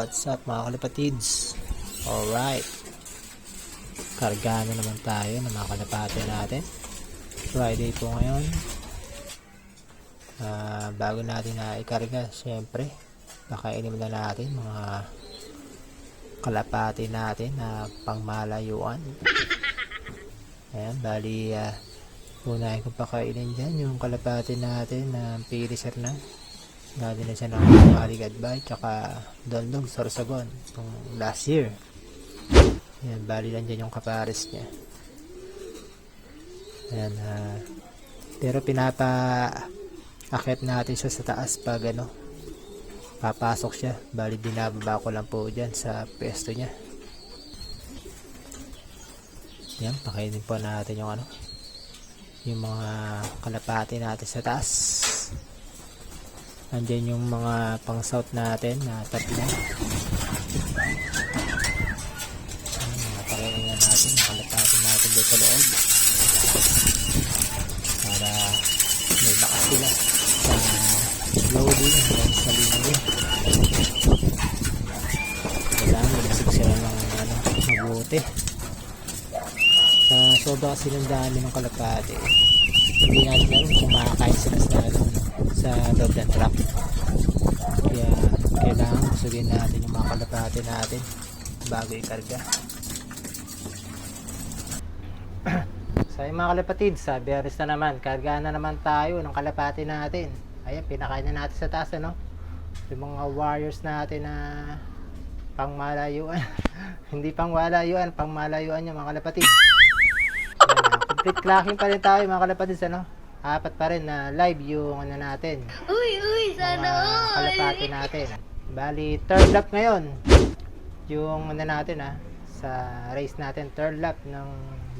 what's up mga kalapatids? Alright, karga na naman tayo ng mga kalapati natin. Friday po ngayon. Bago natin na ikarga, syempre pakainin na natin mga kalapati natin na pangmalayuan. Ayan, bali unahin kong pakainin dyan yung kalapati natin na pilisir na. Galing na siya ng Maligad Bay tsaka Dondong Sorsogon last year. Ayan, bali lang dyan yung kapares niya. Ayan, pero pinapa-akit natin siya sa taas pag papasok siya. Bali binababa ko lang po dyan sa pwesto niya. Ayan, pakainin po natin yung mga kalapati natin sa taas. Andyan yung mga pang south natin na tatlo. Pakainin na natin, kalapati natin dito sa loob para may lakas sila sa loading hanggang sa linya. Kailangan magsig sila ng mabuti. Sa sobra kasi ng dami ng kalapati, hindi natin alam kung makakain sila sa loob ng truck. Kaya kailangan usugin natin yung mga kalapati natin bago ikarga. So yung mga kalapatid, sa beres na naman, karga na naman tayo ng kalapati natin. Ayan, pinakain na natin sa taas yung mga warriors natin na pangmalayuan. Hindi pangmalayuan, pangmalayuan yung mga kalapatid. Complete clacking pa rin tayo mga kalapatid, apat pa rin na live yung natin. Uy, sana all. Kalapati natin. Bali, third lap ngayon. Yung natin sa race natin, third lap ng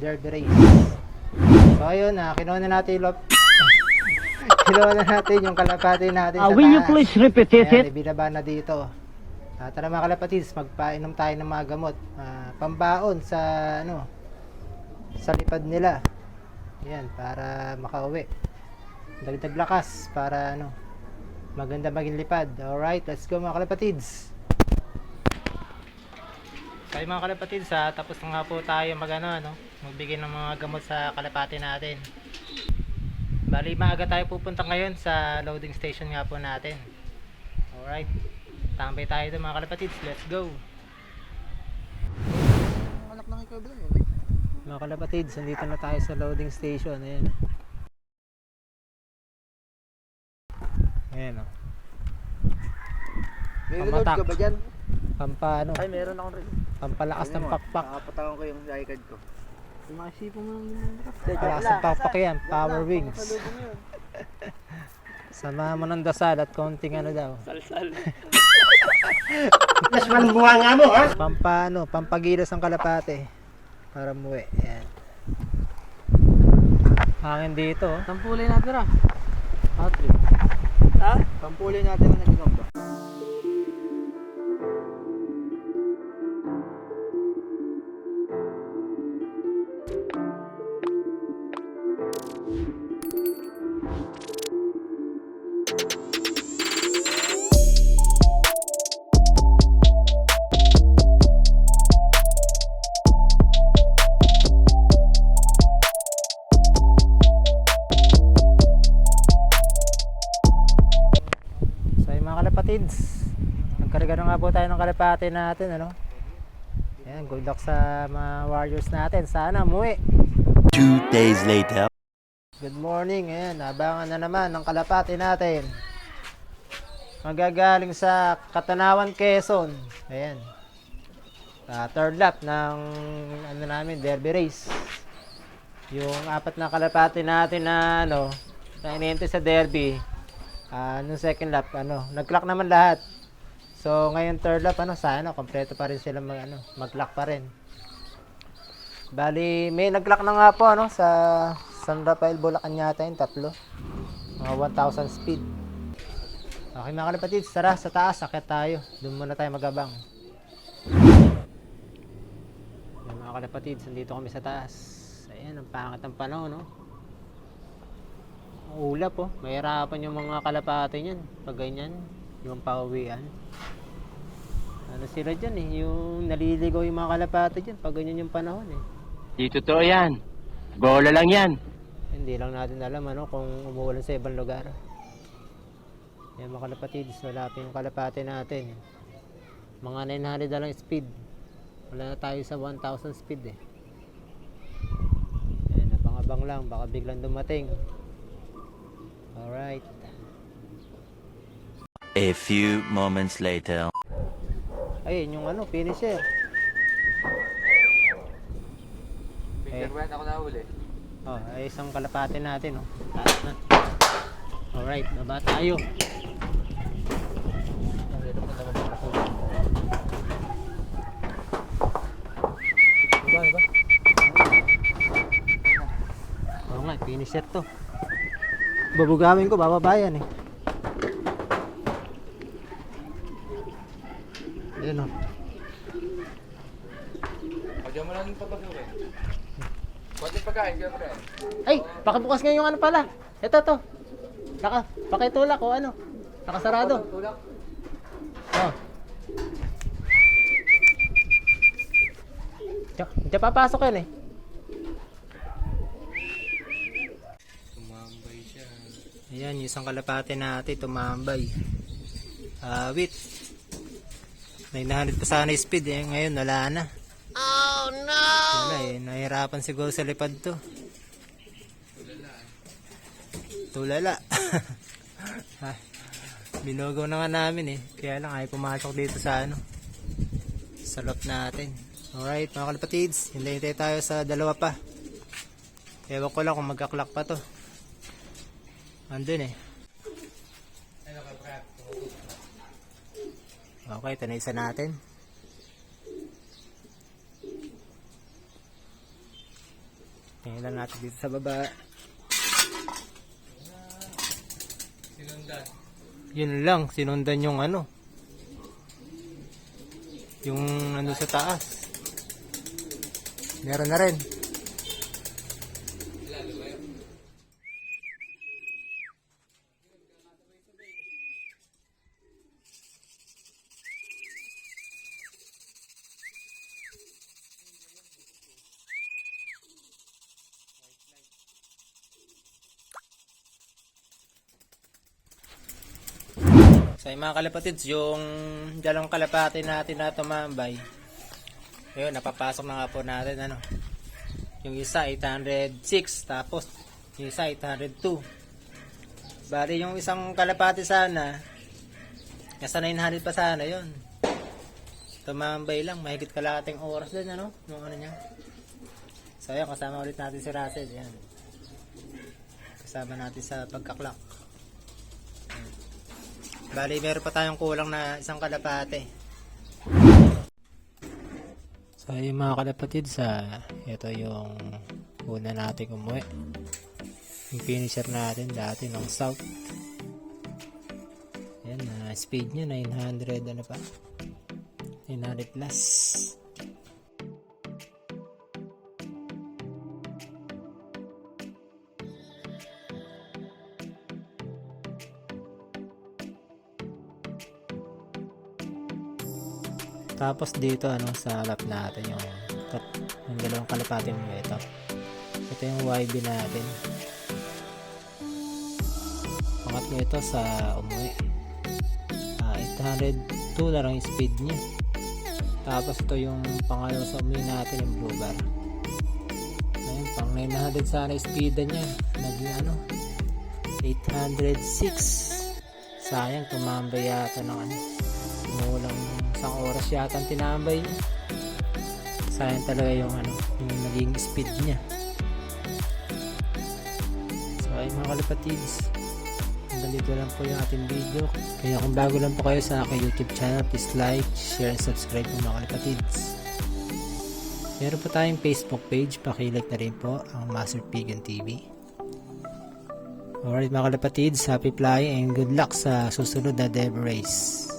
derby race. So ayun, kinuha na natin yung kinuha na natin yung kalapati natin sa taas. Will you please repeat it? Ayan, ibinaba na dito. Tara mga kalapatids, magpainom tayo ng mga gamot. Pambaon sa sa lipad nila. Yan, para makauwi. Dagdag lakas para maganda maging lipad. Alright, let's go mga kalapatids. So mga kalapatids, tapos na nga po tayo magbigay ng mga gamot sa kalapati natin. Bali, maaga tayo pupunta ngayon sa loading station nga po natin. Alright, tambay tayo doon mga kalapatids, let's go. Anak ng ikaw ba? Mga kalapatids, nandito na tayo sa loading station. Ayan. Ayan May reload ka ba dyan? Ay, meron akong reload. Pampalakas ng pakpak. Nakapatawan ko yung iCard ko. Yung mga isipon mo lang. Palakas ng pakpak yan. Power wings. Sama mo ng dasal at konting daw. Sal-sal. Mas manubuha nga mo, ha? Pampagilas ng kalapate. Para muwi. Ayan. Hangin dito. Pampulay natin Outlet. Ha? Pampulay natin ang nagigamba. Nagkarga na nga po tayo ng kalapati natin. Ayan, good luck sa mga warriors natin. Sana umuwi. 2 days later. Good morning. Ayan, abangan na naman ng kalapati natin. Magagaling sa Katanawan, Quezon. Ayan, third lap ng namin, derby race. Yung apat na kalapati natin na na inente sa derby, nung second lap nag-clock naman lahat. So ngayon third lap sana kompleto pa rin sila mag-clock pa rin. Bali may nag-clock na nga po sa San Rafael, Bulacan yata yung tatlo, mga 1,000 speed. Okay mga kalapatids, tara sa taas, akit tayo. Doon muna tayo magabang. Yan, mga kalapatids, nandito kami sa taas. Ayan, ang pangit ng panahon ulap mahirapan yung mga kalapati niyan pag ganyan yung pauwian. Ano sila dyan eh, yung naliligaw yung mga kalapati dyan pag ganyan yung panahon eh. Di totoo yan. Bola lang yan. Hindi lang natin alam ano kung umuulan sa ibang lugar. Yan mga kalapatids, wala pa yung kalapati natin. Mga 900 na lang speed. Wala na tayo sa 1,000 speed eh. Yan, abang-abang lang, baka biglang dumating. Alright. A few moments later. Ayun yung ano, finisher. Fingerprint ako nahuli. Oh, ay isang kalapati natin oh. Taas na. Alright, baba tayo. Diba? Oo nga, finisher to. Babugawin ko, bababayan eh. Ayan oh. Pagyan mo lang yung papasukin. Pwede pagkain, girlfriend. Ay, pakibukas nga yung ano pala. Ito to. Pakitulak o ano. Nakasarado. Tulak. Oh. Diyan papasok yun eh. Tumambay siya. Ayan, yung isang kalapate natin tumambay. Wait. 900 pa sana speed eh. Ngayon wala na. Oh no! Wala eh. Nahirapan siguro sa lipad to. Tulala. Binugaw na nga namin eh. Kaya lang ay pumasok dito sa ano. Sa lot natin. Alright mga kalapatids. Hintay tayo sa dalawa pa. Ewan ko lang kung magkaklak pa to. Andun eh. Okay, ito na isa natin. Tingnan lang natin dito sa baba. Sinundan. Yun lang, sinundan yung ano. Yung ano sa taas. Meron na rin. So yung mga kalapatids, yung dalang kalapati natin na tumambay, ayun, napapasok na nga po natin ano. Yung isa 806, tapos yung isa 802. Bali yung isang kalapati sana nasa 900 pa sana yun. Tumambay lang, mahigit kalahating oras din ano, yung ano niya. So ayun, kasama ulit natin si Russell. Yan, kasama natin sa pagkaklak. Bali, meron pa tayong kulang na isang kalapate. So, yung mga kalapatid ito yung una natin umuwi. Yung finisher natin dati ng south. Yan, speed niya 900 ano pa? 900 plus. Tapos dito ano sa lap natin yung dalawang kalapate mo ito. Ito yung YB natin. Pangatlo ito sa umuwi. 802 na lang yung speed niya. Tapos ito yung pangalawa sa umuwi natin, yung blue bar. Ayun, pang 900 sana yung speed niya. Naging ano 806. Sayang, tumambay yata ng ano. Umulang isang oras yata ang tinambay niya. Sayang talaga yung ano, yung naging speed niya. So ay mga kalapatids, hanggang dito lang po yung ating video. Kaya kung bago lang po kayo sa aking YouTube channel, please like, share, and subscribe po mga kalapatids. Meron po tayong Facebook page, pakilike na rin po ang Master Pigeon TV. Alright mga kalapatids, happy flying and good luck sa susunod na Dev Race.